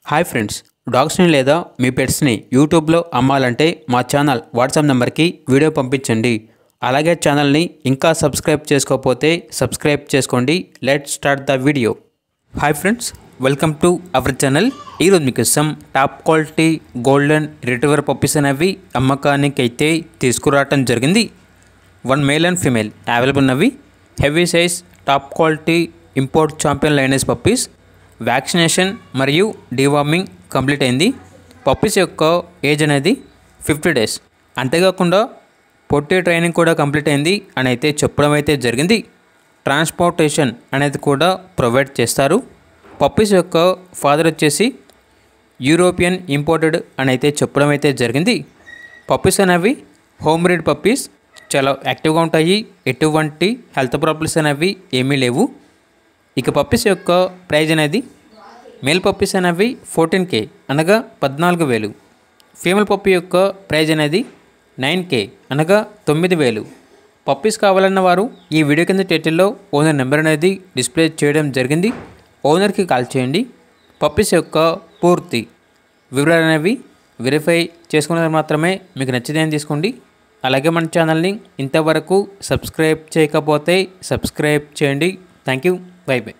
Hi friends, డాగ్స్ని లేదా మీ పెట్స్ని యూట్యూబ్లో అమ్మాలంటే మా ఛానల్ వాట్సాప్ నెంబర్కి వీడియో పంపించండి. అలాగే ఛానల్ని ఇంకా సబ్స్క్రైబ్ చేసుకోకపోతే సబ్స్క్రైబ్ చేసుకోండి. Let's start the video. Hi friends, welcome to our channel. ఈరోజు మీకోసం top quality golden retriever puppies అనేవి అమ్మకానికి అయితే తీసుకురావటం జరిగింది. 1 మేల్ అండ్ ఫీమేల్ అవైలబుల్ ఉన్నవి. Heavy size top quality import champion lioness puppies. Vaccination మరియు డీవార్మింగ్ కంప్లీట్ అయింది. పప్పీస్ యొక్క ఏజ్ అనేది 50 డేస్. అంతేకాకుండా పొట్టి ట్రైనింగ్ కూడా కంప్లీట్ అయింది అని అయితే చెప్పడం అయితే జరిగింది. ట్రాన్స్పోర్టేషన్ అనేది కూడా ప్రొవైడ్ చేస్తారు. పప్పీస్ యొక్క ఫాదర్ వచ్చేసి యూరోపియన్ ఇంపోర్టెడ్ అని అయితే చెప్పడం అయితే జరిగింది. పప్పీస్ అనేవి హోమ్ బ్రీడ్ పప్పీస్, చాలా యాక్టివ్గా ఉంటాయి. ఎటువంటి హెల్త్ ప్రాబ్లమ్స్ అనేవి ఏమీ లేవు. ఇక పప్పీస్ యొక్క ప్రైజ్ అనేది మేల్ పప్పీస్ అనేవి 14K అనగా 14,000. ఫీమేల్ పప్పీ యొక్క ప్రైజ్ అనేది 9K అనగా 9,000. పప్పీస్ కావాలన్న వారు ఈ వీడియో కింద టైటిల్లో ఓనర్ నెంబర్ అనేది డిస్ప్లే చేయడం జరిగింది. ఓనర్కి కాల్ చేయండి. పప్పీస్ యొక్క పూర్తి వివరాలు అనేవి వెరిఫై చేసుకున్నది మాత్రమే మీకు నచ్చితే తీసుకోండి. అలాగే మన ఛానల్ని ఇంతవరకు సబ్స్క్రైబ్ చేయకపోతే సబ్స్క్రైబ్ చేయండి. Thank you. By by.